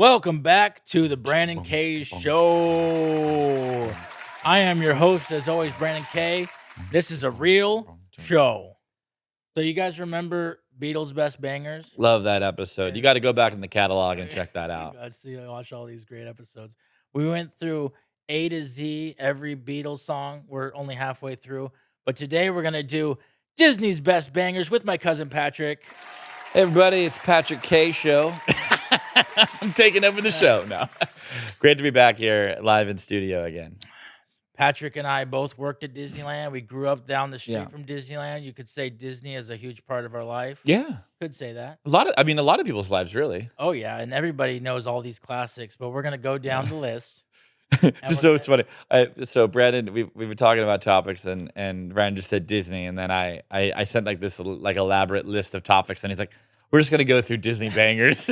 Welcome back to the Brandon K Show. I am your host, as always, Brandon K. This is a real show. So you guys remember Beatles' Best Bangers? Love that episode. You got to go back in the catalog and check that out. I watch all these great episodes. We went through A to Z, every Beatles song. We're only halfway through. But today we're going to do Disney's Best Bangers with my cousin Patrick. Hey, everybody, it's Patrick K Show. I'm taking over the show now. Great to be back here live in studio again. Patrick and I both worked at Disneyland. We grew up down the street from Disneyland. You could say Disney is a huge part of our life. Yeah. Could say that. A lot of people's lives, really. Oh, yeah. And everybody knows all these classics, but we're going to go down the list. Just so it's funny. So Brandon, we've been talking about topics, and Brandon just said Disney, and then I sent like this elaborate list of topics, and he's like, "We're just gonna go through Disney bangers."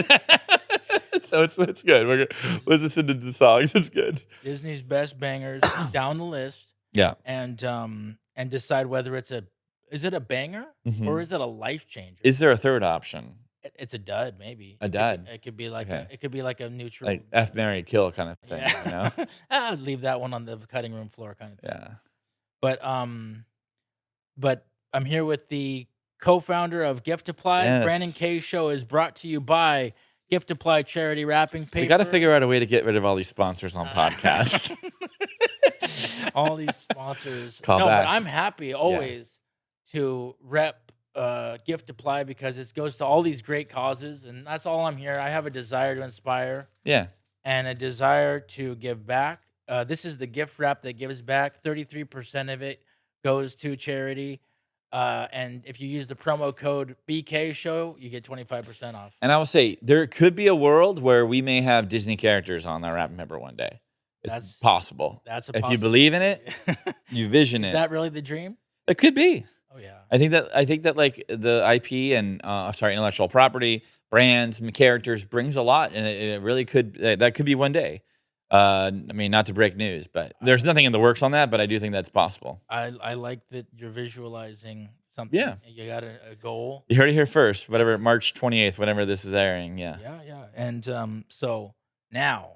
So it's good. Let's listen to the songs. It's good. Disney's best bangers down the list. Yeah. And decide whether is it a banger or is it a life changer? Is there a third option? It's a dud, maybe. A dud. It could be like a neutral, like F, marry, kill kind of thing. Yeah. You know? I'd leave that one on the cutting room floor kind of thing. Yeah. But I'm here with the co-founder of Giftiply. Yes. Brandon K Show is brought to you by Giftiply charity wrapping paper. We got to figure out a way to get rid of all these sponsors on podcasts. All these sponsors. Call back. But I'm happy always to rep Giftiply because it goes to all these great causes, and that's all I'm here. I have a desire to inspire. Yeah. And a desire to give back. This is the gift wrap that gives back. 33% of it goes to charity. And if you use the promo code BK Show, you get 25% off. And I will say, there could be a world where we may have Disney characters on that wrapping paper one day. It's possible. That's a if possibility. you believe in it, you vision it. Is that really the dream? It could be. Oh yeah. I think that like the IP and intellectual property, brands, and characters brings a lot, and it really could. That could be one day. I mean, not to break news, but there's nothing in the works on that. But I do think that's possible. I like that you're visualizing something. Yeah. You got a goal. You heard it here first. Whatever, March 28th, whenever this is airing. Yeah. Yeah. And so now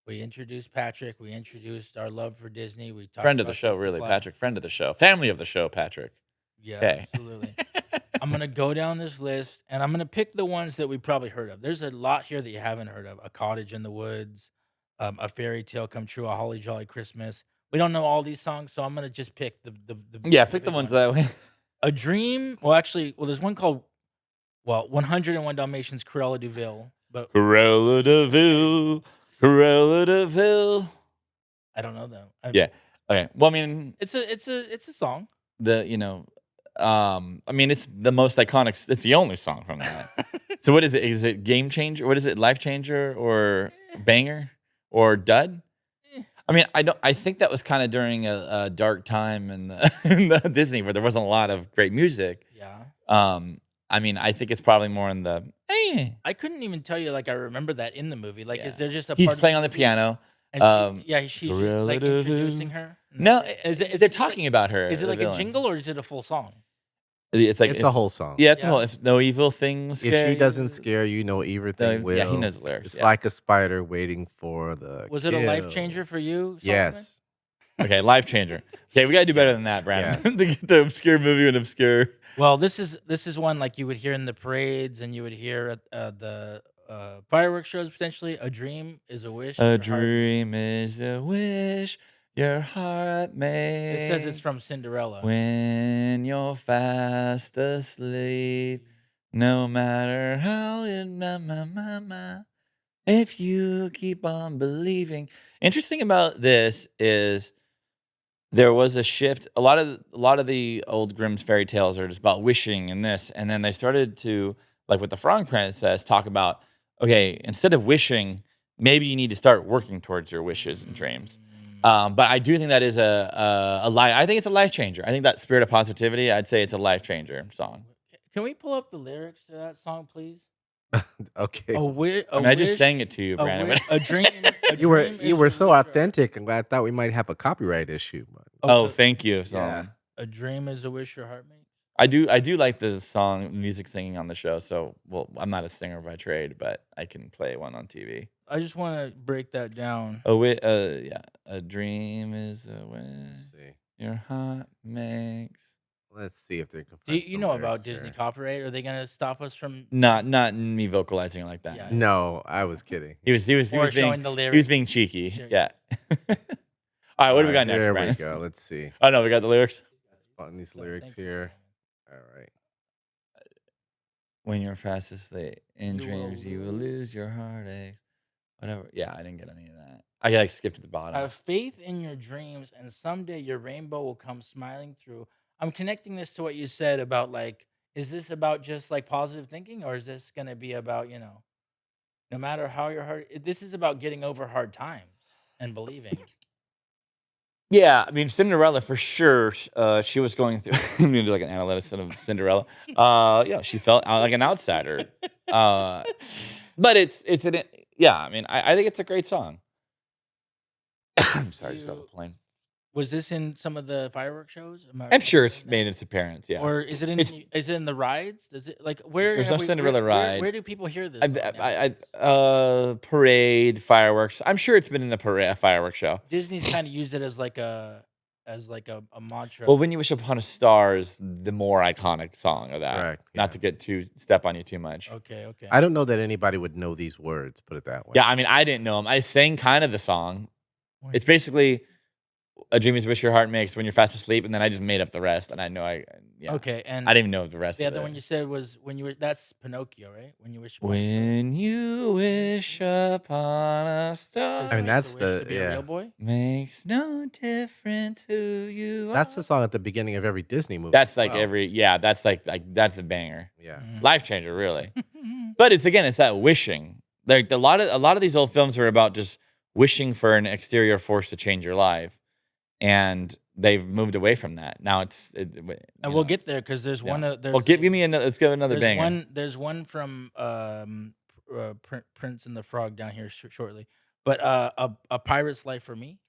we introduced Patrick. We introduced our love for Disney. We talked Friend of about the show, really, Giftiply. Patrick. Friend of the show, family of the show, Patrick. Yeah, Okay. absolutely. I'm going to go down this list, and I'm going to pick the ones that we probably heard of. There's a lot here that you haven't heard of. A Cottage in the Woods, A Fairy Tale Come True, A Holly Jolly Christmas. We don't know all these songs, so I'm going to just pick the Pick the big ones that way. A Dream. Well, there's one called 101 Dalmatians, Cruella de Vil. But Cruella de Vil, Cruella de Vil. I don't know them. Yeah. Okay. Well, I mean, It's a song. I mean, it's the most iconic. It's the only song from that. So what is it? Is it game changer? What is it? Life changer or banger or dud? I mean, I think that was kind of during a dark time in the Disney where there wasn't a lot of great music. Yeah. I mean, I think it's probably more in the. I couldn't even tell you. Like, I remember that in the movie. Like, is there just a? He's part playing of on the piano. And she's like introducing her. No, they're it talking about her. Is it the like villain. a jingle or is it a full song? It's like It's a whole song. Yeah, it's a Yeah. whole. If no evil thing scare If she you- doesn't scare you, no evil thing will. Yeah, he knows the lyrics. It's yeah. like a spider waiting for the. Was it a kill. life changer for you? Solomon? Yes. Okay, life changer. Okay, we gotta do better than that, Brandon. Yes. To get the obscure movie and obscure. Well, this is one like you would hear in the parades and you would hear at the fireworks shows potentially. A dream is a wish. A your heart- dream is a wish your heart makes. It says it's from Cinderella. When you're fast asleep, no matter how if you keep on believing. Interesting about this is there was a shift. A lot of the old Grimm's fairy tales are just about wishing and this, and then they started to, like with the Frog Princess, talk about, okay, instead of wishing, maybe you need to start working towards your wishes and dreams. But I do think that is a life. I think it's a life changer. I think that spirit of positivity. I'd say it's a life changer song. Can we pull up the lyrics to that song, please? Okay. I just sang it to you, Brandon. A dream. You were so authentic, and I thought we might have a copyright issue. But Oh, thank you. So. Yeah. A dream is a wish your heart makes. I do like the song music singing on the show. So, well, I'm not a singer by trade, but I can play one on TV. I just wanna break that down. Oh wait, yeah. A dream is a Let's way see. your heart makes. Let's see if they can Do find you some know about lyrics Disney here. copyright? Are they gonna stop us from Not me vocalizing it like that. yeah, yeah. No, I was kidding. He Or was being showing the he was lyrics? being cheeky. Sure, Yeah. All right, All what do we right, got next, here we Brandon? go. Let's see. Oh no, we got the lyrics. Find these So, lyrics thank you, here. Simon. All right. When you're fast asleep in You will dreams, you will lose. lose your heartaches. Whatever. Yeah, I didn't get any of that. I like skipped to the bottom. Have faith in your dreams, and someday your rainbow will come smiling through. I'm connecting this to what you said about like, is this about just like positive thinking, or is this gonna be about, no matter how your heart, this is about getting over hard times and believing. Yeah, I mean Cinderella for sure. She was going through. I'm gonna do like an analysis of Cinderella. Yeah, she felt like an outsider. Uh, but it's an yeah. I mean, I think it's a great song. I'm Do sorry, just got off you the plane. was this in some of the firework shows? Am I I'm sure it's hearing that? made its appearance. Yeah, Or is it in it's the rides? Does it like where there's have no we Cinderella ride. where do people hear this song nowadays? Parade fireworks. I'm sure it's been in a fireworks show. Disney's kind of used it as like a mantra. Well, "When You Wish Upon a Star" is the more iconic song of that. Correct. Not Yeah. to get too step on you too much. Okay, okay. I don't know that anybody would know these words, put it that way. Yeah, I mean, I didn't know him. I sang kind of the song. When It's basically "A dream is a wish your heart makes when you're fast asleep," and then I just made up the rest. And I know yeah, okay, I and didn't even know the rest the of other it. one you said was when you were that's Pinocchio, right? When you wish upon a star. When you wish upon a Because I he mean, star, makes a that's wish to the be a real yeah. boy. makes no difference who you That's the are. song at the beginning of every Disney movie That's as like well. that's like that's a banger, Yeah. life changer, really. But it's that wishing. Like a lot of these old films are about just wishing for an exterior force to change your life, and they've moved away from that. Now And we'll get there because there's yeah. one. Well, give me another. Let's go another There's banger. one. There's one from Prince and the Frog down here shortly. But a pirate's life for me.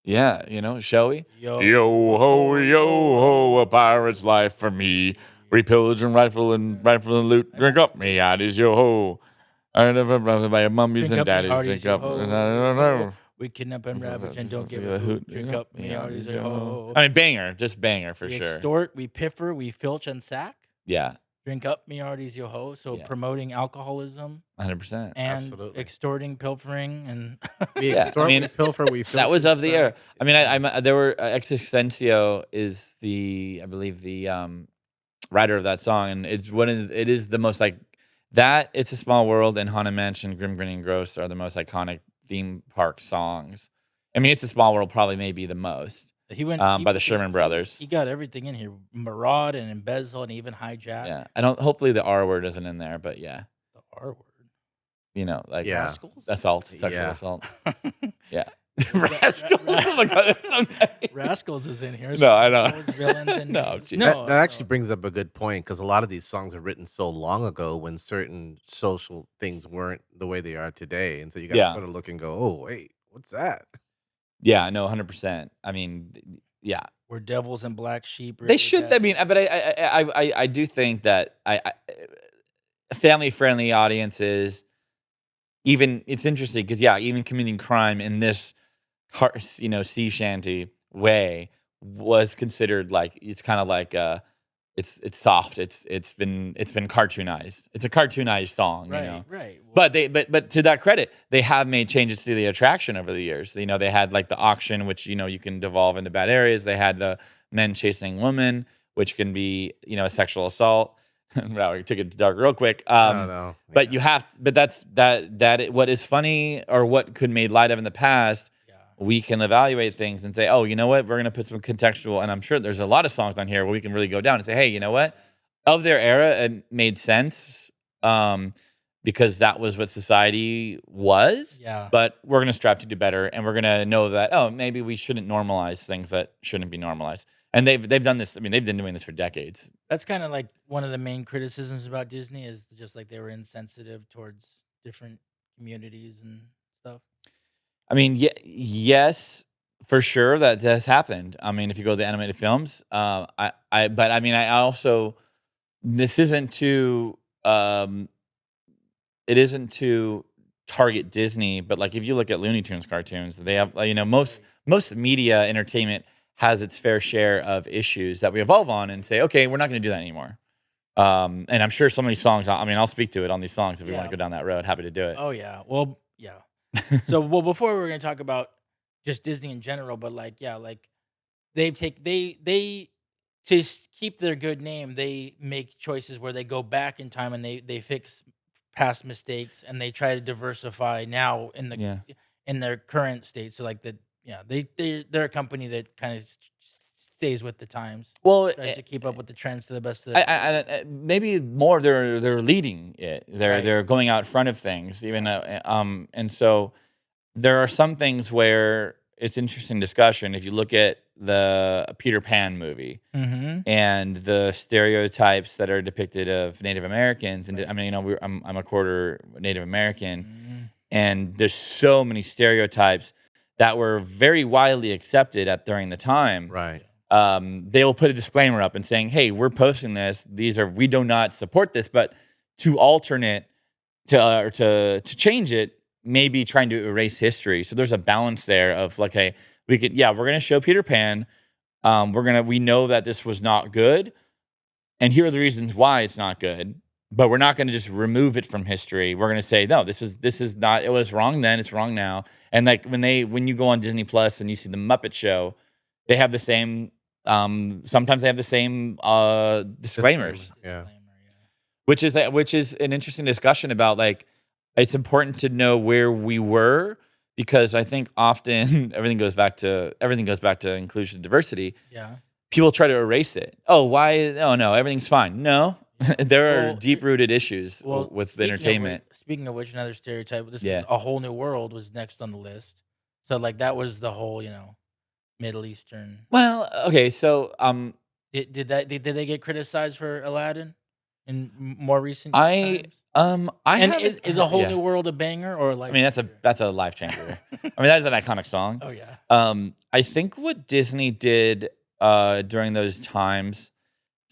Yeah, shall we? Yo Yo ho, a pirate's life for me. We pillage and rifle and loot. Drink up, me hearties, yo ho. I never by your mummies Drink and up, me daddies. hearties, Drink yo up. ho. We kidnap and ravage and don't give a hoot. Drink up, me Me hearties, hearties, yo yo ho. ho. I mean, banger, just banger for We sure. extort, we piffer, we filch and sack. Yeah, Drink up, me hearties, yo ho. So yeah, promoting alcoholism 100%. and Absolutely. extorting, pilfering, and We Yeah, I extort, we mean, pilfer, we that filch was and of the era. sack. I mean, Yeah. there were Existencio is I believe the writer of that song, and it is the most like that. It's a Small World and Haunted Mansion, Grim Grinning Gross are the most iconic theme park songs. I mean, It's a Small World probably maybe the most he went. He by the put the, Sherman Brothers. he got everything in here: maraud and embezzle and even hijack. Yeah, I don't. Hopefully the R word isn't in there, but yeah, The R word. like Yeah. Rascals. assault, sexual Yeah. assault. Yeah, Ra- rascals. Oh my god, that's so nice. Rascals is in here. No, I know. Rascals, villains, and No, gee. That actually brings up a good point because a lot of these songs are written so long ago when certain social things weren't the way they are today. And so you got to Yeah. sort of look and go, oh, wait, what's that? Yeah, no, 100%. I mean, yeah, We're devils and black sheep. they really should. bad. I mean, but I do think that family friendly audiences. Even it's interesting because yeah, even committing crime in this sea shanty way was considered like it's kind of like it's soft. It's been cartoonized. It's a cartoonized song, Right, right. Well, But to that credit, they have made changes to the attraction over the years. They had like the auction, which you can devolve into bad areas. They had the men chasing women, which can be a sexual assault. Wow, we took it dark real quick. I don't know. But what is funny or what could made light of in the past, yeah. we can evaluate things and say, oh, you know what, we're gonna put some contextual, and I'm sure there's a lot of songs on here where we can really go down and say, hey, you know what, of their era, it made sense, because that was what society was. Yeah. But we're gonna strive to do better, and we're gonna know that maybe we shouldn't normalize things that shouldn't be normalized. And they've done this. I mean, they've been doing this for decades. That's kind of like one of the main criticisms about Disney is just like they were insensitive towards different communities and stuff. I mean, yes, For sure, that has happened. I mean, if you go to the animated films, but I mean, I also this isn't to, um, it isn't to target Disney, but like if you look at Looney Tunes cartoons, they have, most Right. media entertainment has its fair share of issues that we evolve on and say, okay, we're not going to do that anymore. And I'm sure some of these songs, I mean, I'll speak to it on these songs if we want to Yeah. go down that road. Happy to do it. Oh, yeah. Well, yeah. So, well, before we're gonna talk about just Disney in general, but like, yeah, like they keep their good name, they make choices where they go back in time and they fix past mistakes and they try to diversify now Yeah. in their current state. So like yeah, they're a company that kind of stays with the times, Well, tries to keep up with the trends to the best of their I maybe more they're leading it. right. They're going out front of things, even Yeah. and so there are some things where it's interesting discussion. If you look at the Peter Pan movie Mm-hmm. and the stereotypes that are depicted of Native Americans, and I Right. mean, I'm a quarter Native American, Mm-hmm. and there's so many stereotypes that were very widely accepted at during the time. Right. Yeah. They will put a disclaimer up and saying, "Hey, we're posting this. We do not support this, but to alternate or to change it, maybe trying to erase history." So there's a balance there of like, hey, we're gonna show Peter Pan. We know that this was not good, and here are the reasons why it's not good. But we're not going to just remove it from history. We're going to say, no, this is not. It was wrong then. It's wrong now. And like when you go on Disney Plus and you see the Muppet Show, they have the same. Sometimes they have the same Disclaimer. disclaimers, Yeah. Disclaimer. Yeah. which is an interesting discussion about like it's important to know where we were because I think often everything goes back to inclusion and diversity. Yeah. People try to erase it. Oh, why? Oh, no, everything's fine. No, Yeah. there are Well, deep rooted issues well, with entertainment. speaking of which, another stereotype. This was Yeah. A Whole New World was next on the list. So like that was the whole Middle Eastern. Well, okay, so Did they get criticized for Aladdin in more recent I times? I And haven't is A Whole yeah. New World a banger or a I life mean changer? that's a life changer. I mean that is an iconic song. Oh yeah. I think what Disney did during those times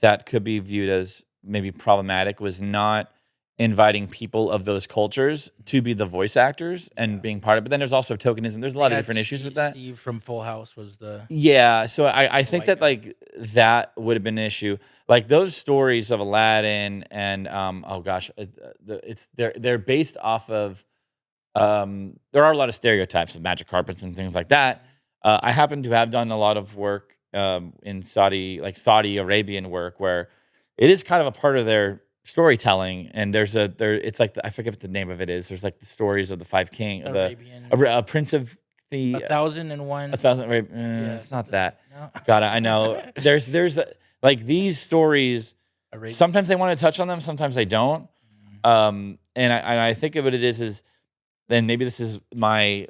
that could be viewed as maybe problematic was not inviting people of those cultures to be the voice actors and Yeah. being part of it. But then there's also tokenism. There's a They lot of had different issues with that. Steve from Full House was the Yeah, so I think white that guy. like that would have been an issue. Like those stories of Aladdin and oh gosh, they're based off of there are a lot of stereotypes of magic carpets and things like that. I happen to have done a lot of work in Saudi Arabian work where it is kind of a part of their storytelling and it's like I forget what the name of it is. There's like the stories of the five king of the Arabian a prince of A the Thousand and One. a thousand Yeah, it's not something like that. no. God, I know. Like these stories, Arabian. sometimes they want to touch on them, sometimes they don't. Mm. And I think of what it is then maybe this is my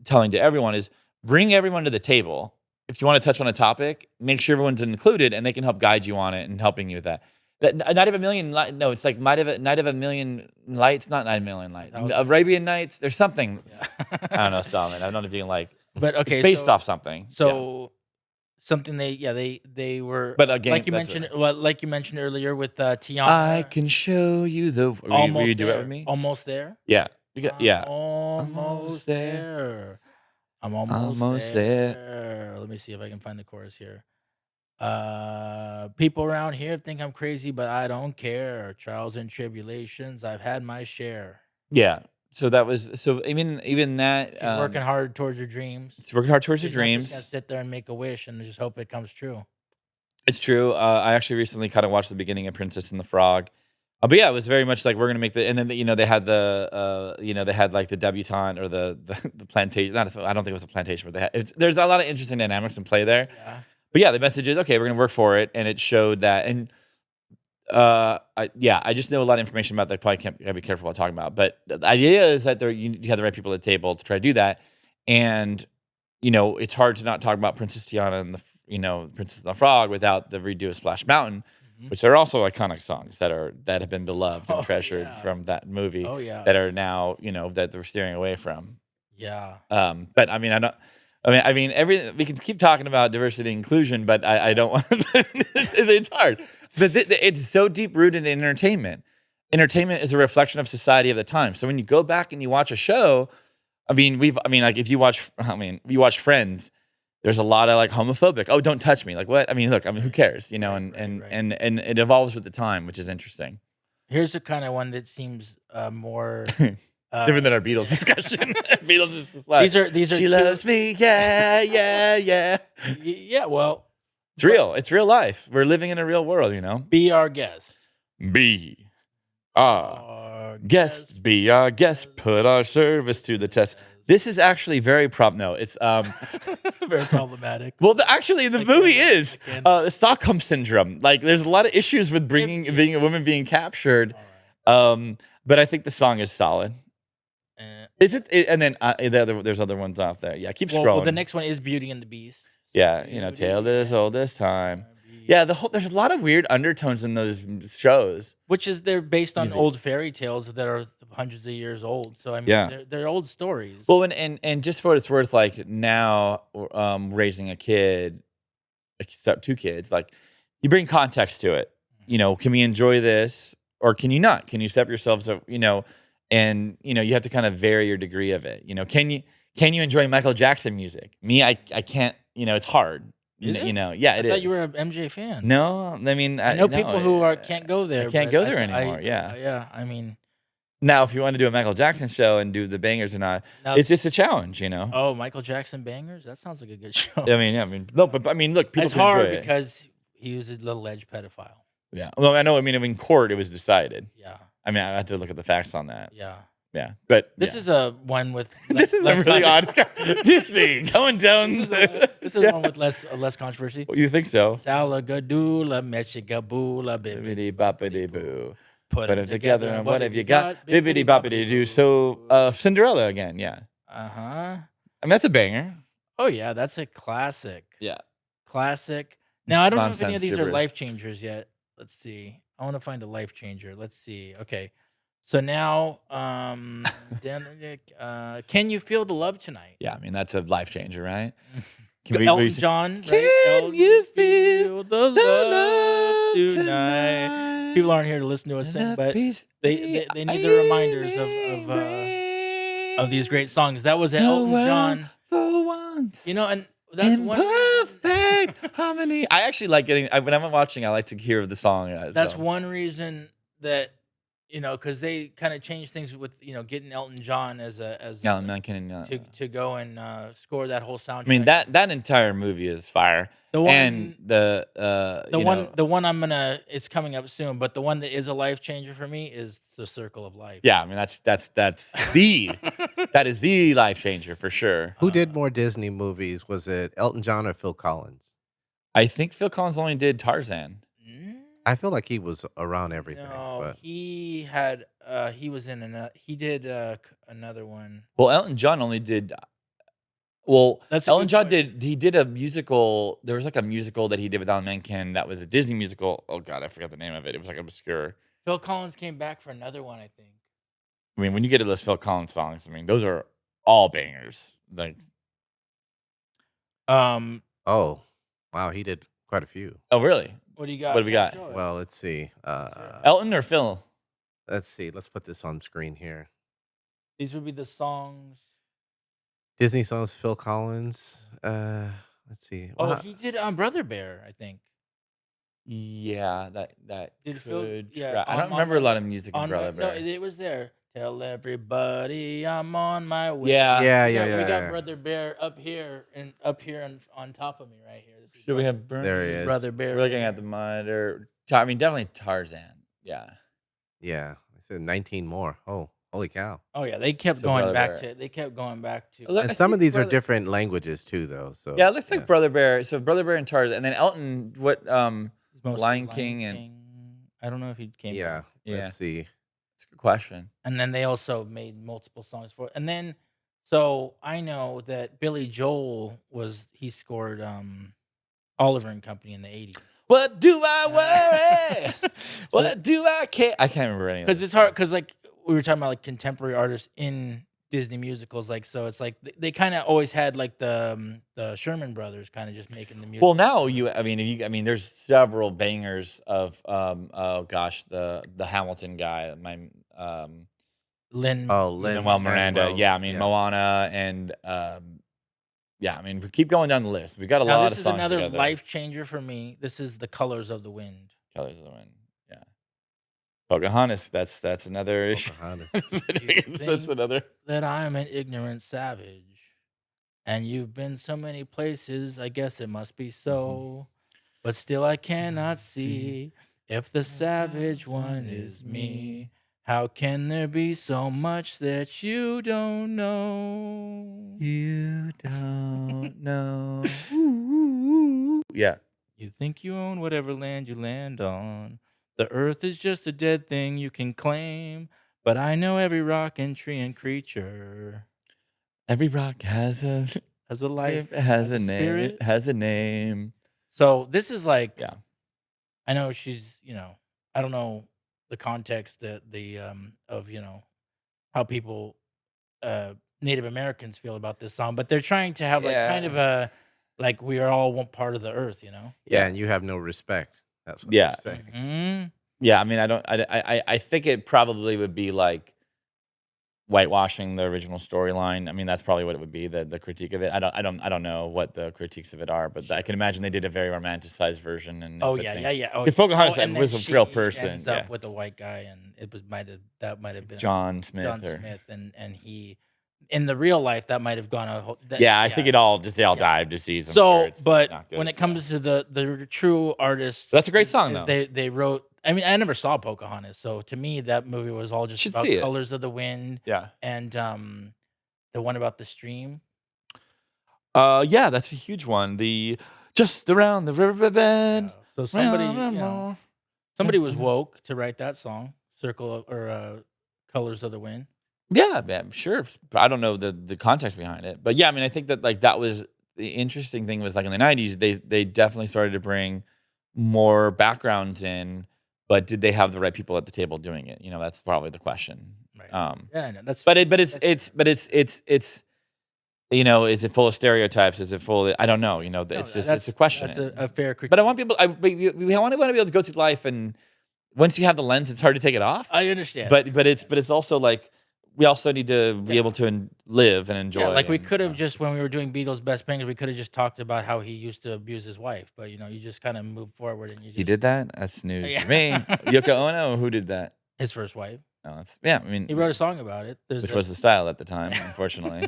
telling to everyone is bring everyone to the table. If you want to touch on a topic, make sure everyone's included and they can help guide you on it and helping you with that. Night of a Million Lights. No, it's like Night of a Million Lights, not Night of a Million A Lights. thousand. Arabian Nights. There's something. I don't Yeah. know, Solomon. I don't know if you can like. But It's okay, based off something. Yeah. so something they were But again, like you that's mentioned well, like you mentioned earlier with I Tiana. can show you the. Will you Almost do it with there. me? Almost there. Yeah. I'm Yeah. Almost almost there. there. I'm almost Almost there. there. Let me see if I can find the chorus here. People around here think I'm crazy, but I don't care. Trials and tribulations, I've had my share. Yeah. So that was so even that She's working hard towards her dreams. it's working hard towards your She's not just gonna dreams. sit there and make a wish and just hope it comes true. It's true. I actually recently kind of watched the beginning of Princess and the Frog. But yeah, it was very much like we're gonna make the and then they had they had like the debutante or the plantation. I don't think it was a plantation, but there's a lot of interesting dynamics in play there. Yeah. But yeah, the message is okay. We're gonna work for it, and it showed that. And I just know a lot of information about that. I probably can't gotta be careful what I'm talking about. But the idea is that you have the right people at the table to try to do that. And it's hard to not talk about Princess Tiana and the Princess and the Frog without the redo of Splash Mountain, Mhm. which are also iconic songs that have been beloved and Oh treasured yeah. from that movie Oh yeah. that are now that they're steering away from. Yeah. But I mean, I don't. I mean, every we can keep talking about diversity and inclusion, but I don't want. It's hard, but it's so deep rooted in entertainment. Entertainment is a reflection of society of the time. So when you go back and you watch a show, like if you watch, you watch Friends. There's a lot of like homophobic. Oh, don't touch me. Like what? I mean, look. I mean, who Right. cares? You know, Right. Right. Right. and it evolves with the time, which is interesting. Here's a kind of one that seems more. It's different than our Beatles discussion. Beatles is just like, These are she two. loves me, yeah, yeah, yeah. Yeah. Well, It's but real. It's real life. We're living in a real world, you know. be our guest. Be our Our guest. Be our guest. Put our service to the test. This is actually very no. It's very problematic. well, actually, the I movie can't- is I can't. the Stockholm syndrome. Like, there's a lot of issues with being a woman being captured. All right. But I think the song is solid. Uh, Is it? And then there's other ones off there. Yeah, keep scrolling. well, the next one is Beauty and the Beast. Yeah, tale this old this time. Yeah, there's a lot of weird undertones in those shows. Which is they're based on Music. old fairy tales that are hundreds of years old. So I mean, Yeah. they're old stories. Well, and just for what it's worth, like now, raising a kid, except two kids, like you bring context to it. Can we enjoy this or can you not? Can you step yourselves up? And you have to kind of vary your degree of it. Can you enjoy Michael Jackson music? Me, I can't. It's hard. Is it? Yeah, I it thought is. you were an MJ fan. No, I mean, I know people who can't go there. I can't but go there anymore. Yeah. Yeah. I mean, Now, if you want to do a Michael Jackson show and do the bangers or not, now, it's just a challenge, oh, Michael Jackson bangers. That sounds like a good show. No, but I mean, look, people It's can hard enjoy it. because he was a little edge pedophile. Yeah. Well, I know. I mean, in court, it was decided. Yeah. I mean, I have to look at the facts on that. Yeah. Yeah, but This is a one with. this is a really odd Disney going down. This is one with less controversy. You think so? Salagadoola, meshigaboola, Bibbidi bibbidi boppity boo. Put Put them them together, and what have you got? Bibbidi Bibbidi boppity doo. So, Cinderella again. Yeah. Uh-huh. I mean, that's a banger. Oh yeah, that's a classic. Yeah. Classic. Now I don't know if any Nonsense of these are gibberish. life changers yet. Let's see. I want to find a life changer. Let's see. Okay. So now, can you feel the love tonight? Yeah, I mean, that's a life changer, right? Elton John, right? Can Elton, you feel the the love love tonight? tonight? People aren't here to listen to us sing, but they need the reminders of these great songs. That was Elton John. For once. And that's in one. perfect harmony. I actually like when I'm watching, I like to hear the song. That's so. one reason that because they kind of changed things with getting Elton John as Yeah, man, to go and score that whole soundtrack. I mean that entire movie is fire. The one, and the one it's coming up soon, but the one that is a life changer for me is The Circle of Life. Yeah, I mean that's the that is the life changer for sure. Who did more Disney movies? Was it Elton John or Phil Collins? I think Phil Collins only did Tarzan. I feel like he was around everything. No, but he was in another. He did another one. Well, Elton John only did. Well, That's a Elton good John point. did. He did a musical. There was like a musical that he did with Alan Menken. That was a Disney musical. Oh God, I forgot the name of it. It was like obscure. Phil Collins came back for another one, I think. I mean, when you get to list Phil Collins songs, I mean, those are all bangers. Like, Um, oh, wow, he did quite a few. oh really? what do you got? What do we got? Show us. Well, let's see. Elton or Phil? Let's see. Let's put this on screen here. These would be the songs. Disney songs, Phil Collins. Let's see. Oh, Well, he did Brother Bear, I think. Yeah, that Did Phil- could yeah, try. I on don't remember a lot of music in On Brother no, Bear. it was there. Tell everybody I'm on my way. Yeah. yeah, We got yeah. Brother Bear up here and on top of me right here. This is Should we have Burns? There he this is is. Brother Bear. We're looking at the monitor. I mean, definitely Tarzan. Yeah. Yeah, I said 19 more. Oh, holy cow! Oh yeah, they kept So going Brother back Bear. to. They kept going back to. Look, And I some see of these are Brother- different languages too, though. So Yeah, it looks like Brother Bear. So Brother Bear and Tarzan, and then Elton. What? Mostly Lion King and- I don't know if he came. Yeah, back. Yeah. let's see. That's a good question. And then they also made multiple songs for it. And then, so I know that Billy Joel he scored Oliver and Company in the 80s. What do I worry? What do I care? I can't remember any of Because those it's hard, songs. because like we were talking about like contemporary artists in Disney musicals, like, so it's like they kinda always had, like, the Sherman Brothers kinda just making the music Well, now for it. I mean, there's several bangers of, oh gosh, the Hamilton guy, Oh, Manuel Miranda. Lin-Manuel, Yeah, I mean, yeah. Moana and, yeah, I mean, we keep going down the list. We got a Now lot this of is songs another together. life changer for me. This is The Colors of the Wind. Colors of the Wind. Yeah. Pocahontas, that's another issue. Pocahontas. You That's think another. that I'm an ignorant savage, and you've been so many places, I guess it must be Mhm. so. But still I cannot See see if the the savage savage one one is is me. me. How can there be so much that you don't know? You don't know. Ooh. Yeah. You think you own whatever land you land on. The earth is just a dead thing you can claim. But I know every rock and tree and creature Every rock has a has a life, it has has a a name. It spirit. has a name. So this is like, Yeah. I know she's, I don't know the context that of, how people Native Americans feel about this song, but they're trying to have like kind Yeah. of a like we are all one part of the earth, Yeah, Yeah. and you have no respect. That's what they're Yeah. saying. Mhm. Yeah. I mean, I don't. I think it probably would be like whitewashing the original storyline. I mean, that's probably what it would be. The critique of it. I don't know what the critiques of it are, but I Sure. can imagine they did a very romanticized version and Oh yeah, yeah, everything. yeah. Oh Because yeah. Oh, Pocahontas and then was a real she person. ends Yeah. up with a white guy, and that might have been John John Smith or Smith, and he in the real life that might have gone a whole that yeah. I think yeah, they all yeah. died of disease. I'm sure So, it's but not when good. it Yeah. comes to the true artists, That's a great song is though. they wrote. I mean, I never saw Pocahontas, so to me, that movie was all You just should about see it. Colors of the Wind Yeah. and the one about the stream. Yeah, that's a huge one. The just around the Yeah. riverbed, So somebody, round and more. somebody was woke to write that song, Colors of the Wind. Yeah, man, sure. But I don't know the context behind it. But yeah, I mean, I think that like that was the interesting thing was like in the 90s, they definitely started to bring more backgrounds in, but did they have the right people at the table doing it? You know, that's probably the question. Right. Um, Yeah, no, that's it's fair. but it's you know, is it full of stereotypes? Is it full of, I don't know, you Yes. know, No, it's just it's a that's question. a fair But I critique. want people but we want to be able to go through life and once you have the lens, it's hard to take it off. I understand. I understand. But it's also like we also need to be able Yeah. to live and Yeah, enjoy like we and could have just when we were doing Beatles Best Bangers, we could have just talked about how he used to abuse his wife, but you just kind of move forward and you he just did that. That's news to yeah. me. Yoko Ono, who did that? His first wife. No, that's yeah. I He wrote a mean, song about it. There's which a was the style at the time, unfortunately.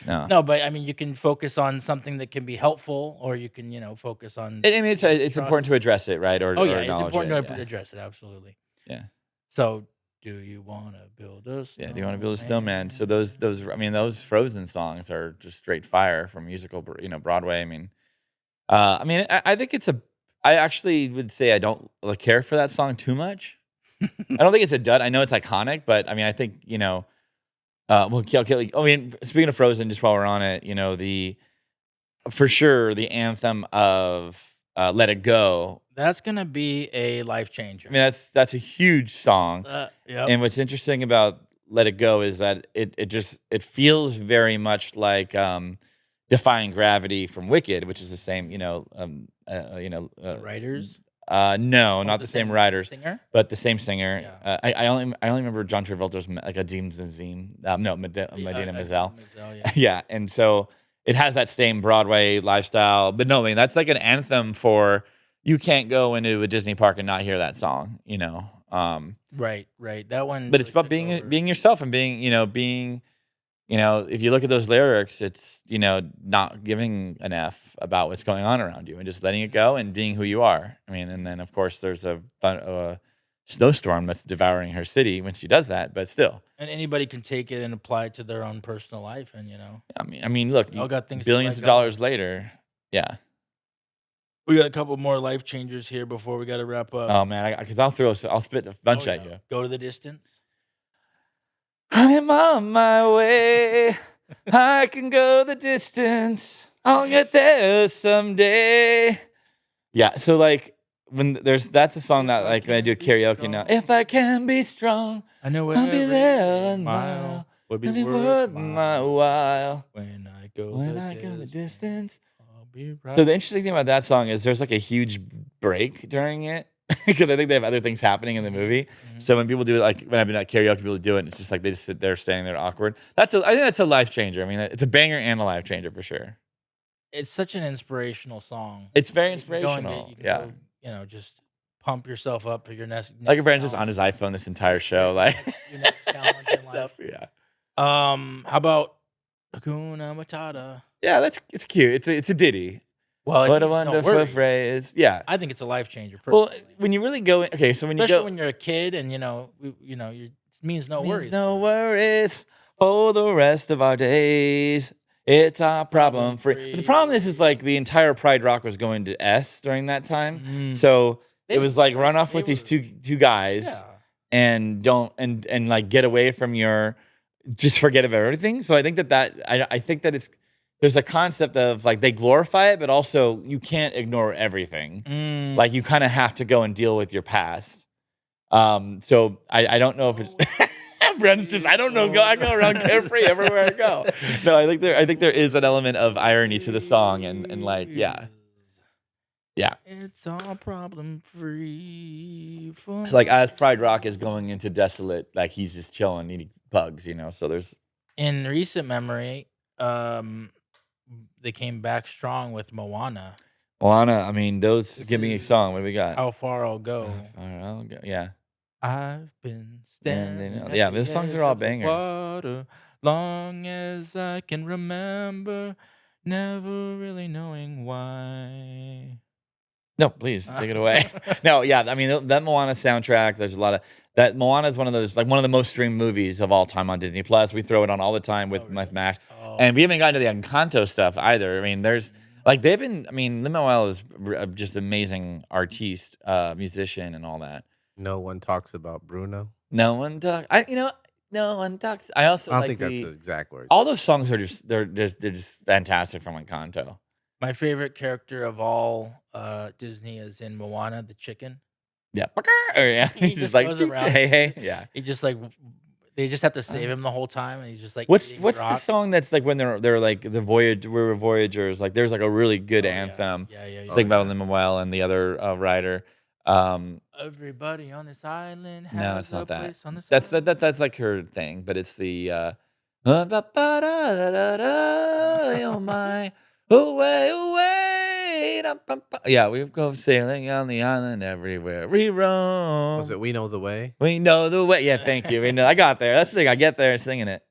No, no, but I mean, you can focus on something that can be helpful, or you can, focus on I mean it's important to atrocities. address it, right, Oh yeah, or it's acknowledge important it. to Yeah, address it. Absolutely. yeah, So, do you want to build a yeah. Do you want to build a snowman? So those I mean those Frozen songs are just straight fire from musical, Broadway. I mean I think it's a. I actually would say I don't like, care for that song too much. I don't think it's a dud. I know it's iconic, but I mean I think well, okay, like, I mean, speaking of Frozen, just while we're on it, the for sure the anthem of "Let It Go." That's gonna be a life I changer. mean, that's a huge song, Yep. and what's interesting about "Let It Go" is that it feels very much like "Defying Gravity" from Wicked, which is the same, The writers no, or not the the same same writers, singer. but the same singer. Yeah. I only remember John Travolta's like Adim Zazim. No, Medina Mazel. Mazel, yeah. Yeah, and so it has that same Broadway lifestyle. But no, I mean that's like an anthem for you can't go into a Disney park and not hear that song. Right, right. That one But it's really about took being over. being yourself and being if you look at those lyrics, it's not giving an F about what's going on around you and just letting it go and being who you are. I mean, and then of course there's a snowstorm that's devouring her city when she does that, but still. And anybody can take it and apply it to their own personal life, and I mean, look, we all got things to billions let of go of. dollars later, yeah. We got a couple more life changers here before we got to wrap up. Oh man, because I'll spit a Oh bunch at yeah, you. go to the distance. I'm on my way. I can go the distance. I'll get there someday. Yeah, so like that's a song that like when I do karaoke now. If I can be strong, I know I'll be every there a mile. mile. would be It'll be worth worth my my while while when I go when the I go the distance. distance. I'll be So right the interesting thing about that song is there's like a huge break during it because I think they have other things happening in the Mhm, movie. mhm. So when people do it, like when I've been at karaoke, people do it, and it's just like they just sit there standing there awkward. I think that's a life changer. I mean, it's a banger and a life changer for sure. It's such an inspirational song. It's very You can go and get inspirational. you can Yeah. go, just pump yourself up for your Like, next Brandon's just on challenge, his iPhone this entire show. Like, your next challenge in no, life. yeah. How about Hakuna Matata? Yeah, it's cute. It's a ditty. Well, it What a means no wonderful worries. phrase. Yeah. I think it's a life changer Well, personally, when you really go in, okay, so when you especially go, when you're a kid and, it means no means worries no for worries for the rest of our days. It's our problem problem free. But the problem is free. like the entire Pride Rock was going to S during that time. Mm. So They it were was like strict. run off They with these were two guys yeah. and don't and like get away from your just forget about everything. So I think I think that it's there's a concept of like they glorify it, but also you can't ignore everything. Mm. Like you kind of have to go and deal with your past. So I don't know if it's Bren's just I don't know. I go around carefree everywhere I go. No, I think there is an element of irony to the song and like yeah. It's all problem free for So like as Pride Rock is going into desolate, like he's just chilling, eating bugs, you know. So there's in recent memory, um, they came back strong with Moana. Moana. I mean, those This give me a song. What do we is got? How Far I'll Go. I'll go. Yeah, I've been and they standing know. at Yeah, those the songs are edge all of the bangers. water long as I can remember, never really knowing why. No, please take it away. No, yeah, I mean that Moana soundtrack. There's a lot of that. Moana is one of those like one of the most streamed movies of all time on Disney Plus. We throw it on all the time Oh, with really? Max, Oh. and we haven't gotten to the Encanto stuff either. I mean, there's Mhm. like they've been. I mean, Lin Manuel is just amazing artiste, musician, and all that. No one talks about Bruno. No one talks. No one talks. I also I don't like think that's the the exact words. all those songs are just they're just fantastic from Encanto. My favorite character of all Disney is in Moana, the chicken. Yeah, or yeah, He he's just just like goes around. hey hey yeah. He just like they just have to save him the whole time, and he's just like What's eating the rocks. song that's like when they're like the voyage we were voyagers like there's like a really good Oh yeah, anthem yeah, yeah, yeah. Oh sing by yeah. Lin Manuel and the other writer. Um, Everybody on this island no, has it's a not that. place on this That's island. that's like her thing, but it's the oh my away away yeah we go sailing on the island everywhere we Was roam. it We Know the Way? We know the way. Yeah, thank you. We know. I got there. That's the thing. I get there singing it.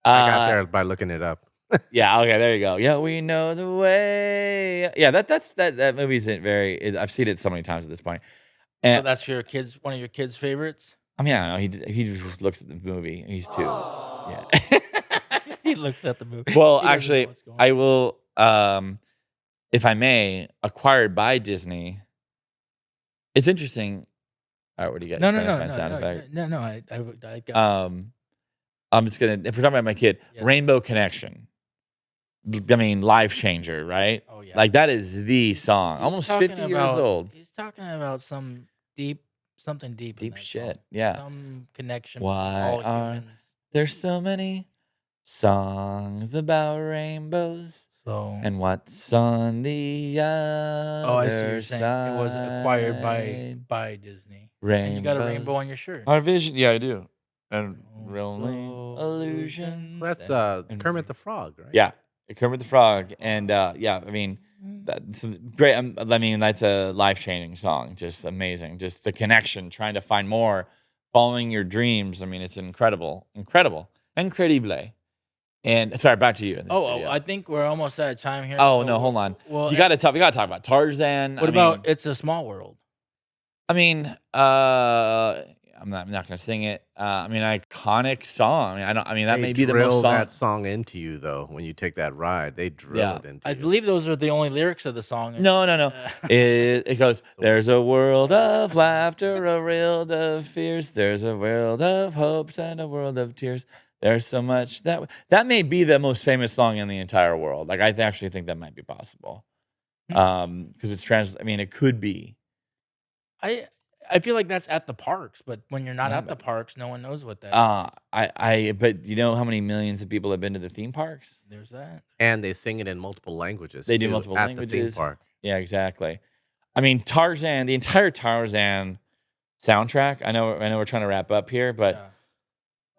I got Uh, there by looking it up. Yeah, okay, there you go. Yeah, we know the way. Yeah, that movie isn't I've seen it so many times at this point. So And that's one of your kids' favorites. I mean, I don't know. He just looks at the movie. He's 2. Yeah. He looks at the movie. Well, He doesn't know actually, what's going I on. will if I may, acquired by Disney. It's interesting. All right, what do you got? You No, no, trying to no, find no, sound no, effect? no, no. I got Um, I'm just gonna if we're talking about my kid, yes. Rainbow Connection. I mean, life changer, right? Oh yeah. Like that is the song. He's Almost talking 50 years about old. he's talking about something deep in Deep that song. shit. Yeah. Some connection between Why all are humans. there so many songs about rainbows? So And what's on the oh, I see what you're other saying. It was acquired side? by Disney. And you got a rainbow Rainbows. on your shirt. Our vision. Yeah, I do. And lonely Also illusions. That's And Kermit the Frog, right? yeah, Kermit the Frog. And yeah, I mean, that's great. I mean, that's a life changing song. Just amazing. Just the connection, trying to find more, following your dreams. I mean, it's incredible, incredible. And sorry, back to you in this video. I think we're almost out of time here. Oh so no, hold on. Well, You got to talk. We got to talk about Tarzan. what about It's a Small World? I mean, I'm not gonna sing it. I mean, iconic song. I mean, I don't. I mean, that They may be the drill most song. that song into you though when you take that ride. They drill Yeah. it into I you. believe those are the only lyrics of the song. No. It goes. There's a world of That's a- laughter, a world of fears. There's a world of hopes and a world of tears. There's so much that may be the most famous song in the entire world. Like I actually think that might be possible. Hmm. Because it's I mean, it could be. I I feel like that's at the parks, but when you're not Yeah, at the but parks, no one knows what that is. but you know how many millions of people have been to the theme parks? There's that. And they sing it in multiple languages They do too multiple at the theme languages. park. Yeah, exactly. I mean, Tarzan, the entire Tarzan soundtrack. I know we're trying to wrap up here, but Yeah.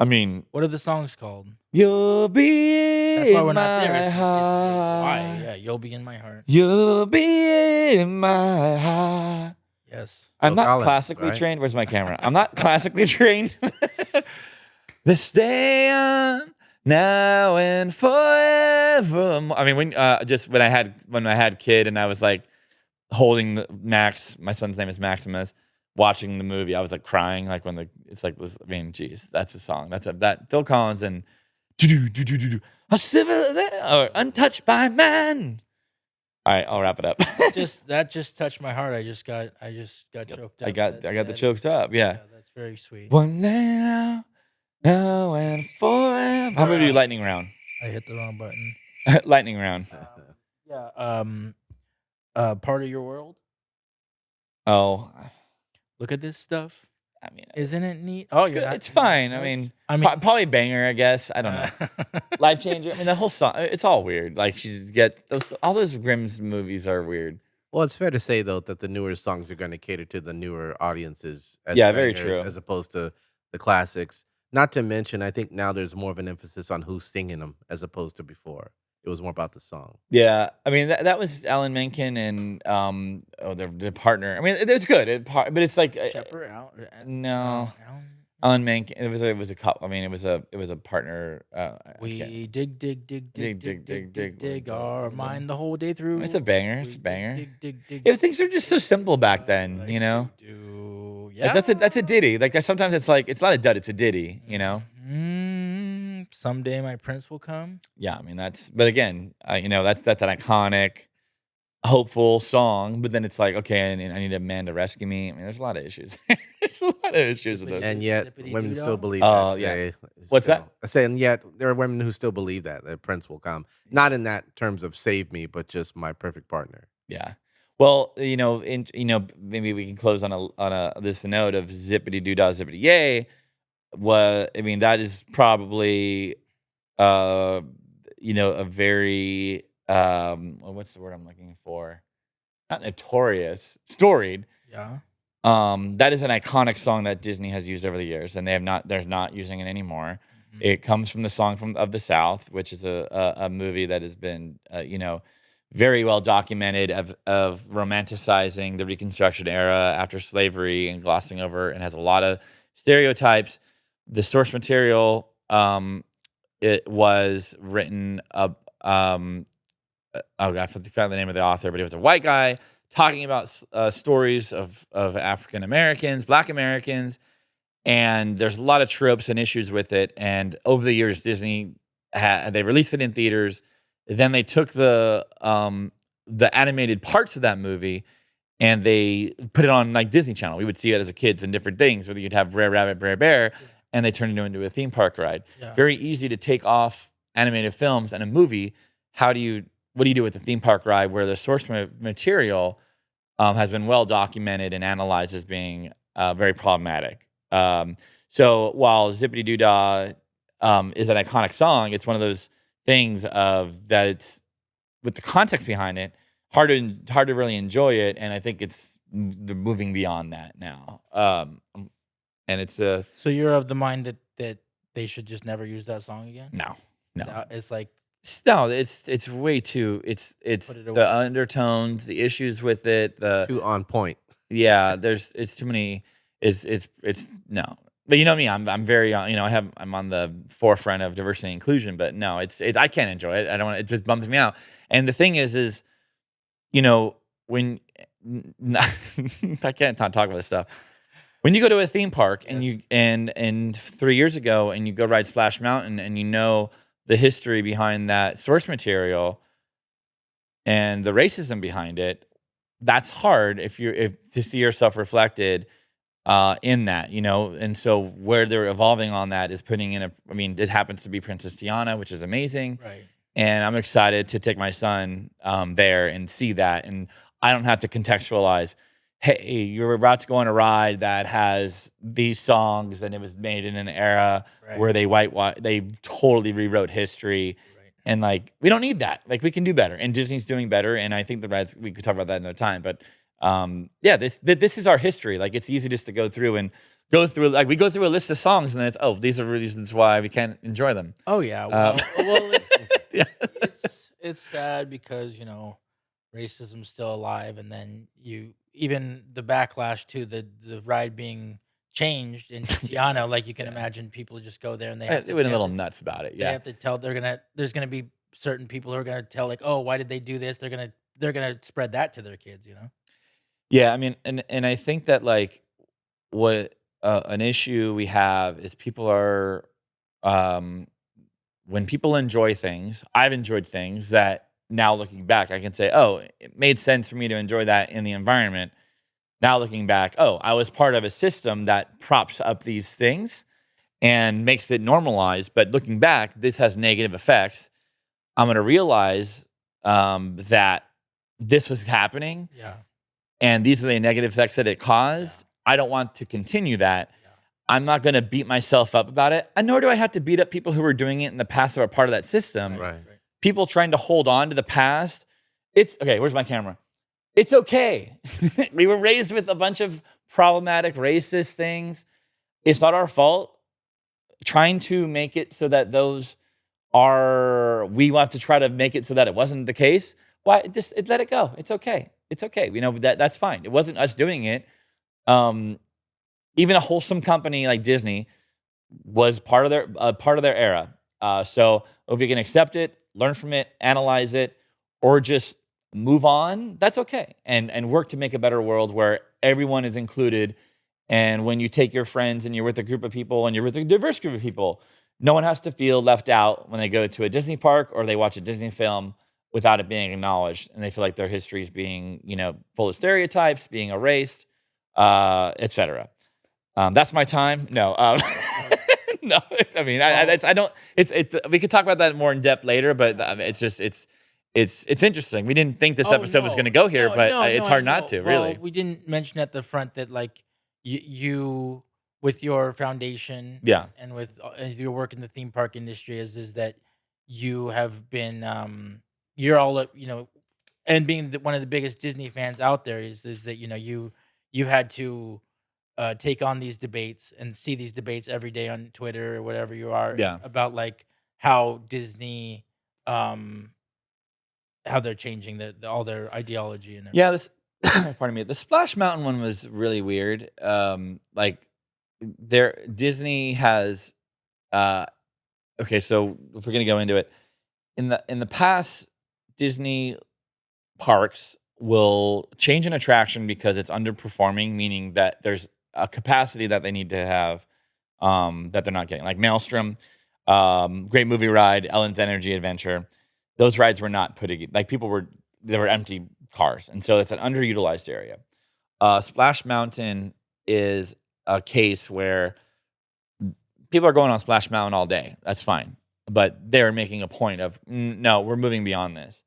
I mean, What are the songs called? you'll That's be why in we're not there. my It's why? heart. Yeah, you'll be in my heart. You'll be in my heart. Yes. I'm Phil not Collins, classically right? trained. Where's my camera? I'm not classically trained. This day on, now and forever. I mean, when I had kid and I was like holding Max, my son's name is Maximus, watching the movie, I was like crying, like when it's like this. I mean, geez, that's a song. That Phil Collins and a or untouched by man. All right, I'll wrap it up. That just touched my heart. I just got Yep. choked I up. got the choked up. Yeah. Yeah, that's very sweet. One day now and forever. I'm gonna do lightning round. I hit the wrong button. Lightning round. Yeah. Part of your world. Oh, Look at this stuff. I mean, Isn't it neat? Oh, it's you're good. not. It's fine. I mean, probably banger. I guess. I don't know. Life changer. I mean, the whole song. It's all weird. Like all those Grimm's movies are weird. Well, it's fair to say though that the newer songs are going to cater to the newer audiences as Yeah, very bangers, true. as opposed to the classics. Not to mention, I think now there's more of an emphasis on who's singing them as opposed to before. It was more about the song. Yeah, I mean that was Alan Menken and their partner. I mean it was good, but it's like Shepherd out. no. Alan Menken. It was a couple. I mean, it was a partner. We dig our mind the whole day through. It's a banger. It's a banger. Dig. Yeah, things are just so simple back then, you know. Yeah. Like that's a ditty. Like sometimes it's like it's not a dud, it's a ditty, you know. Someday my prince will come. Yeah, I mean but again, that's an iconic, hopeful song. But then it's like, okay, I need a man to rescue me. I mean, there's a lot of issues. There's a lot of issues with those. And yet, women still believe Oh, that yeah. today. What's that? I say, and yet there are women who still believe that Prince will come. Not in that terms of save me, but just my perfect partner. Yeah. Well, maybe we can close on this note of zippity doo dah zippity yay. I mean, that is probably a very what's the word I'm looking for? Not notorious, storied. Yeah. That is an iconic song that Disney has used over the years, and they're not using it anymore. Mhm. It comes from the song of the South, which is a movie that has been very well documented of romanticizing the Reconstruction era after slavery and glossing over, and has a lot of stereotypes. The source material, it was written up. Oh God, I forgot the name of the author, but he was a white guy talking about stories of African Americans, Black Americans, and there's a lot of tropes and issues with it. And over the years, Disney they released it in theaters. Then they took the animated parts of that movie and they put it on like Disney Channel. We would see it as a kids and different things, whether you'd have Brer Rabbit, Brer Bear, and they turned it into a theme park ride. Yeah. Very easy to take off animated films and a movie. What do you do with the theme park ride where the source material has been well documented and analyzed as being very problematic? So while Zippity Doo Dah is an iconic song, it's one of those things of that it's with the context behind it, hard to really enjoy it, and I think it's moving beyond that now. And it's So you're of the mind that they should just never use that song again? no. It's like No, it's way too. It's Put it away. the undertones, the issues with it. It's too on point. Yeah, it's too many. It's no. But you know me, I'm very I'm on the forefront of diversity and inclusion. But no, I can't enjoy it. I don't want. It just bums me out. And the thing is when I can't talk about this stuff. When you go to a theme park and Yes. and 3 years ago and you go ride Splash Mountain and the history behind that source material and the racism behind it, that's hard if to see yourself reflected in that, and so where they're evolving on that is putting in it happens to be Princess Tiana, which is amazing. Right. And I'm excited to take my son there and see that. And I don't have to contextualize hey, you're about to go on a ride that has these songs, and it was made in an era Right. where they totally rewrote history, Right. and like we don't need that. Like we can do better, and Disney's doing better. And I think the rides we could talk about that another time. But yeah, this is our history. Like it's easy just to go through like we go through a list of songs, and then it's these are reasons why we can't enjoy them. Oh yeah. Um, Well, yeah, it's sad because racism's still alive, and then even the backlash to the ride being changed in Tiana. Like you can yeah. imagine, people just go there and They went a little nuts about it. they Yeah. have to tell there's gonna be certain people who are gonna tell, like, oh, why did they do this? They're gonna spread that to their kids. Yeah, I mean, and I think that like what an issue we have is people are um, when people enjoy things. I've enjoyed things that now looking back, I can say, oh, it made sense for me to enjoy that in the environment. Now looking back, oh, I was part of a system that props up these things and makes it normalized. But looking back, this has negative effects. I'm going to realize that this was happening Yeah. and these are the negative effects that it Yeah. caused. I don't want to continue that. Yeah. I'm not going to beat myself up about it. And nor do I have to beat up people who were doing it in the past or are part of that system. Right. Right. Right. People trying to hold on to the past. It's okay. Where's my camera? It's okay. We were raised with a bunch of problematic racist things. It's not our fault. Trying to make it so that we want to try to make it so that it wasn't the case. Why let it go. It's okay. It's okay. That's fine. It wasn't us doing it. Um, Even a wholesome company like Disney was part of their era. So if you can accept it, learn from it, analyze it, or just move on, that's okay. And work to make a better world where everyone is included. And when you take your friends and you're with a group of people and you're with a diverse group of people, no one has to feel left out when they go to a Disney park or they watch a Disney film without it being acknowledged, and they feel like their history is being, full of stereotypes, being erased, etc. That's my time. No, Oh, no. I mean, well, I don't. It's. We could talk about that more in depth later, but it's just it's interesting. We didn't think this oh episode was going no, to go here, no, but no, no, it's I hard not know. to. Well, Really. we didn't mention at the front that, like, you with your foundation Yeah. and with as your work in the theme park industry is that you have been you're all and being one of the biggest Disney fans out there is that you had to take on these debates and see these debates every day on Twitter or whatever you are Yeah. about, like, how Disney um how they're changing all their ideology and Yeah. everything. This. Pardon me. The Splash Mountain one was really weird. Like there, Disney has. Uh, okay, so if we're gonna go into it, in the past, Disney parks will change an attraction because it's underperforming, meaning that there's a capacity that they need to have that they're not getting. Like Maelstrom, great movie ride, Ellen's Energy Adventure. Those rides were not putting like they were empty cars, and so it's an underutilized area. Splash Mountain is a case where people are going on Splash Mountain all day. That's fine, but they're making a point of no, we're moving beyond this,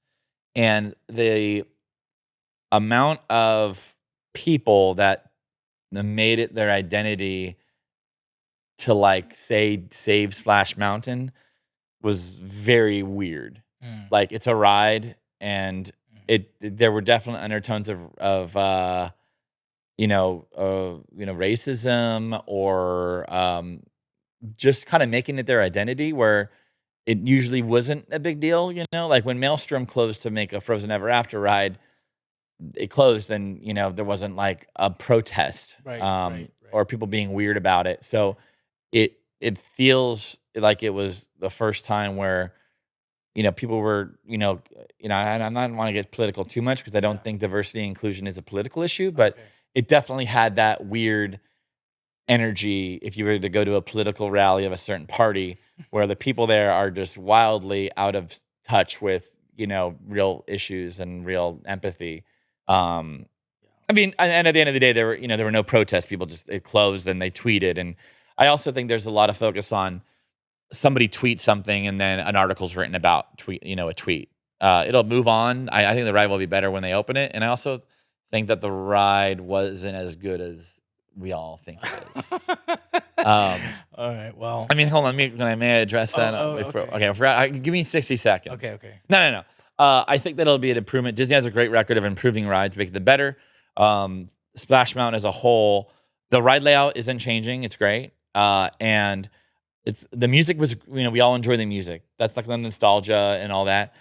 and the amount of people that made it their identity to like say save Splash Mountain was very weird. Mm, Like it's a ride and mhm. there were definite undertones of racism or just kind of making it their identity where it usually wasn't a big deal, like when Maelstrom closed to make a Frozen Ever After ride, it closed and there wasn't like a protest Right, right, right, or people being weird about it. So it feels like it was the first time where people were and I'm not want to get political too much because I yeah, don't think diversity and inclusion is a political issue, but okay, it definitely had that weird energy if you were to go to a political rally of a certain party where the people there are just wildly out of touch with real issues and real empathy. um yeah, I mean, and at the end of the day, there were no protests. People just it closed and they tweeted. And I also think there's a lot of focus on somebody tweets something and then an article's written about a tweet. It'll move on. I think the ride will be better when they open it. And I also think that the ride wasn't as good as we all think it is. Um, Alright, well I mean, hold on, may I address that? okay. Okay, I forgot. Give me 60 seconds. Okay, okay. No, no, no. I think that'll be an improvement. Disney has a great record of improving rides, making them better. Splash Mountain as a whole, the ride layout isn't changing. It's great. And it's the music was, we all enjoy the music. That's like the nostalgia and all that.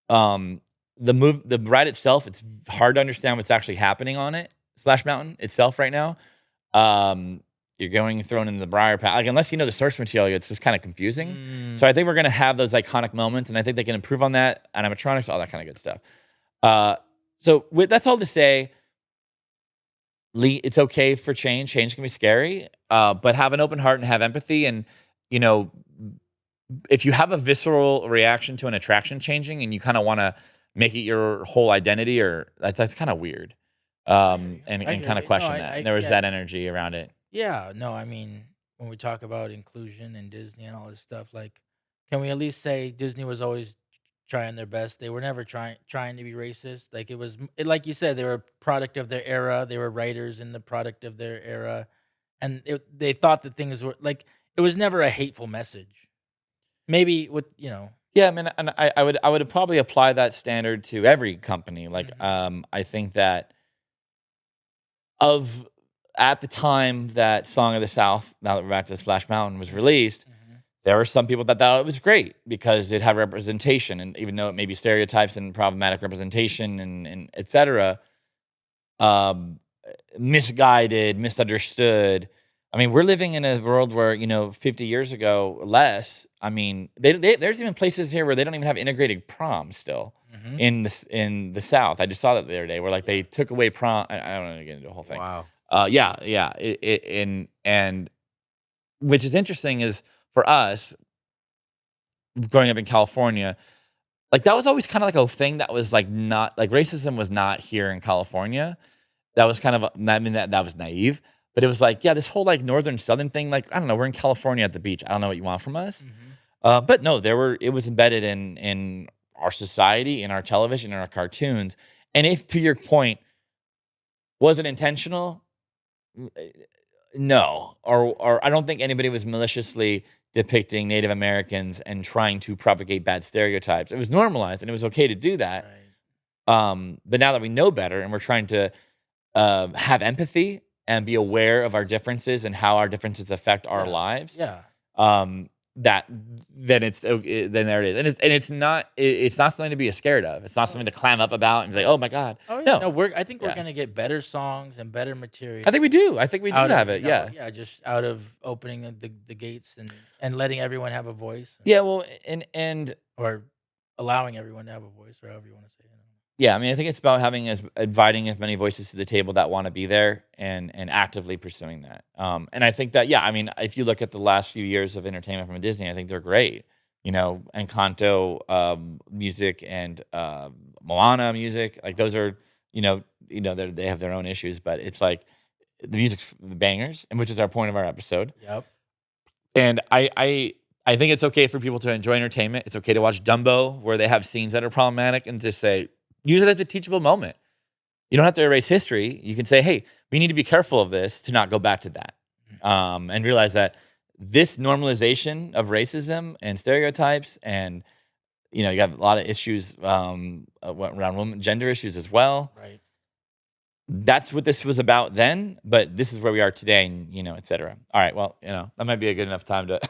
Um, the ride itself, it's hard to understand what's actually happening on it. Splash Mountain itself right now. Um, you're going thrown in the briar path. Like, unless you know the source material, it's just kind of confusing. Mm, So I think we're gonna have those iconic moments, and I think they can improve on that. Animatronics, all that kind of good stuff. Uh, that's all to say. It's okay for change. Change can be scary, but have an open heart and have empathy. And you know, if you have a visceral reaction to an attraction changing, and you kind of want to make it your whole identity, or that's kind of weird. I hear you. I And hear kind of you. No, question that. And there was yeah. that energy around it. Yeah, no, I mean, when we talk about inclusion and Disney and all this stuff, like, can we at least say Disney was always trying their best? They were never trying to be racist. Like it was, like you said, they were a product of their era. They were writers in the product of their era, and they thought that things were like it was never a hateful message. Maybe with Yeah, I mean, and I would probably apply that standard to every company. Like, mhm, I think that of at the time that Song of the South, now that we're back to Splash Mountain, was mhm, released, mhm. there were some people that thought it was great because it had representation, and even though it may be stereotypes and problematic representation and et cetera, um, misguided, misunderstood. I mean, we're living in a world where 50 years ago, less. I mean, there's even places here where they don't even have integrated prom still Mhm. in the South. I just saw that the other day where like Yeah. they took away prom. I don't want to get into the whole thing. Wow. Yeah, yeah. And which is interesting is for us growing up in California, like that was always kind of like a thing that was like not like racism was not here in California. That was kind of I mean, that was naive, but it was like, yeah, this whole, like, northern southern thing, like, I don't know, we're in California at the beach. I don't know what you want from us. Mhm. But no, it was embedded in our society, in our television, in our cartoons, and if, to your point, was it intentional? No, or I don't think anybody was maliciously depicting Native Americans and trying to propagate bad stereotypes. It was normalized, and it was okay to do that. Right. But now that we know better and we're trying to have empathy and be aware of our differences and how our differences affect our Yeah. lives, Yeah. um, that then it's okay, then there it is, and it's not something to be scared of. It's not Oh something to yeah. clam up about and be like, oh my god, Oh yeah. no, No, I think we're yeah, gonna get better songs and better material. I think we do. I think we do Out have of, it. Yeah, yeah, just out of opening the gates and letting everyone have a voice, yeah. Well, and or allowing everyone to have a voice, or however you wanna say it. yeah, I mean, I think it's about having as inviting as many voices to the table that want to be there and actively pursuing that. And I think that yeah, I mean, if you look at the last few years of entertainment from Disney, I think they're great. Encanto music and Moana music, like those are they have their own issues, but it's like the music's the bangers, and which is our point of our episode. Yep. And I think it's okay for people to enjoy entertainment. It's okay to watch Dumbo where they have scenes that are problematic and just say use it as a teachable moment. You don't have to erase history. You can say, "Hey, we need to be careful of this to not go back to that," and realize that this normalization of racism and stereotypes, and you have a lot of issues around women, gender issues as well. Right. That's what this was about then, but this is where we are today, and et cetera. All right, well, that might be a good enough time to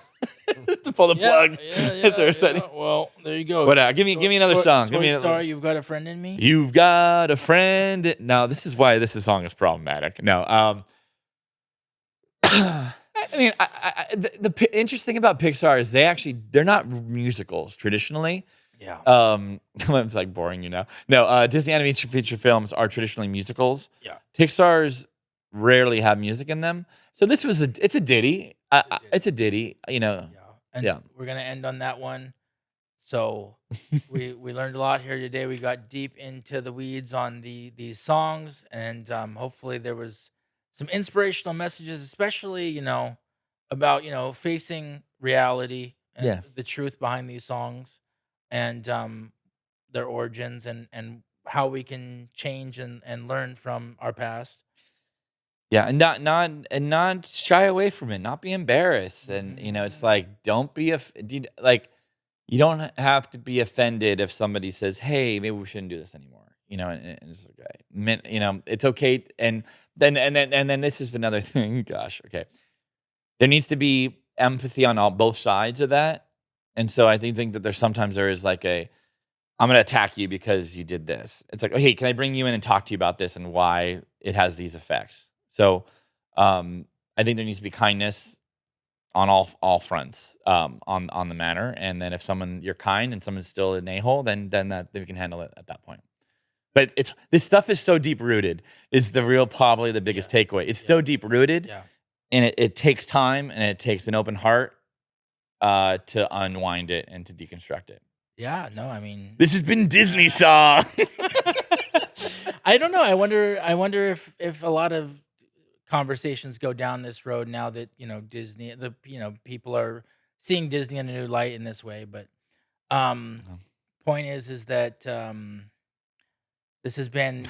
to pull the Yeah, plug yeah, if yeah, there's any. yeah. Well, there you go. What? Give me another song. Give Toy me. Story, You've Got a Friend in Me? You've got a friend. Now, this is why this song is problematic. No, I mean, the interesting about Pixar is they're not musicals traditionally. Yeah. It's like boring, No, Disney animated feature films are traditionally musicals. Yeah. Pixar's rarely have music in them, so this was it's a ditty. It's a ditty. Yeah. And Yeah. we're gonna end on that one. So we learned a lot here today. We got deep into the weeds on these songs, and hopefully there was some inspirational messages, especially about facing reality and Yeah. the truth behind these songs, and their origins, and how we can change and learn from our past. Yeah, and not shy away from it, not be embarrassed, and, it's Mhm. like, don't be like, you don't have to be offended if somebody says, "Hey, maybe we shouldn't do this anymore," and it's okay. It's okay, and then this is another thing, gosh, okay. There needs to be empathy on all both sides of that, and so I think that there is like a, "I'm gonna attack you because you did this." It's like, "Oh, hey, can I bring you in and talk to you about this and why it has these effects?" So, um, I think there needs to be kindness on all fronts, on the matter, and then if you're kind and someone's still an a-hole, then we can handle it at that point. But it's this stuff is so deep rooted, is the real probably the Yeah, biggest takeaway. It's yeah, so deep rooted, yeah. and it takes time, and it takes an open heart, to unwind it and to deconstruct it. Yeah, no, I mean, This has been Disney Saw. I don't know. I wonder if a lot of conversations go down this road now that, Disney people are seeing Disney in a new light in this way, but, um, point is that, this has been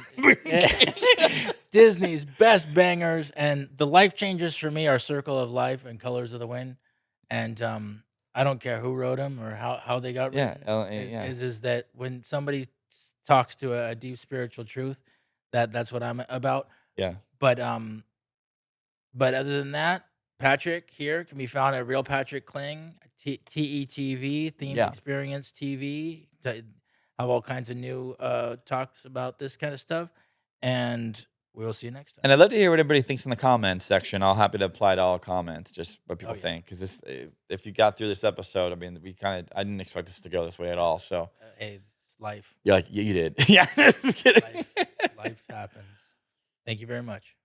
Disney's best bangers, and the life changers for me are Circle of Life and Colors of the Wind, and, I don't care who wrote them or how they got Yeah, written, LA, is yeah, is is that when somebody talks to a deep spiritual truth, that's what I'm about, yeah, but, other than that, Patrick here can be found at Real Patrick Kling, TETV, Themed yeah. Experience TV, to have all kinds of new talks about this kind of stuff. And we'll see you next time. And I'd love to hear what everybody thinks in the comments section. I'll happy to apply to all comments, just what Oh people yeah, think. Because if you got through this episode, I mean, I didn't expect this to go this way at all. listen, So hey, it's life, you're like, you did. Yeah, just kidding. life, life happens. Thank you very much.